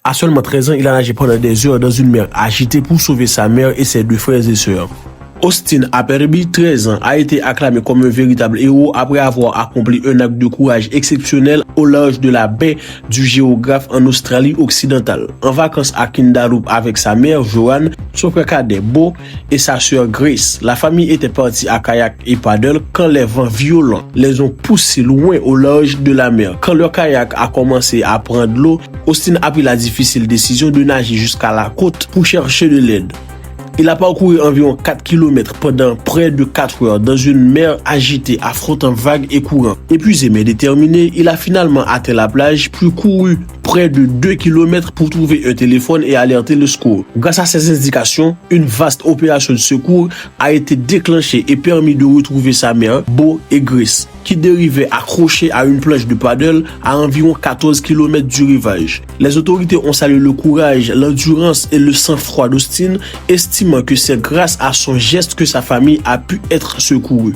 À seulement 13 ans, il a nagé pendant des heures dans une mer agitée pour sauver sa mère et ses deux frères et sœurs. Austin Aperby, 13 ans, a été acclamé comme un véritable héros après avoir accompli un acte de courage exceptionnel au large de la baie du Géographe en Australie occidentale. En vacances à Kindalup avec sa mère Joanne, son frère cadet Beau et sa sœur Grace. La famille était partie à kayak et paddle quand les vents violents les ont poussés loin au large de la mer. Quand leur kayak a commencé à prendre l'eau, Austin a pris la difficile décision de nager jusqu'à la côte pour chercher de l'aide. Il a parcouru environ 4 km pendant près de 4 heures dans une mer agitée, affrontant vagues et courants. Épuisé mais déterminé, il a finalement atteint la plage, puis couru près de 2 km pour trouver un téléphone et alerter le secours. Grâce à ces indications, une vaste opération de secours a été déclenchée et permis de retrouver sa mère, Beau et Grace, qui dérivaient accrochés à une planche de paddle à environ 14 km du rivage. Les autorités ont salué le courage, l'endurance et le sang-froid d'Austin, estimant que c'est grâce à son geste que sa famille a pu être secourue.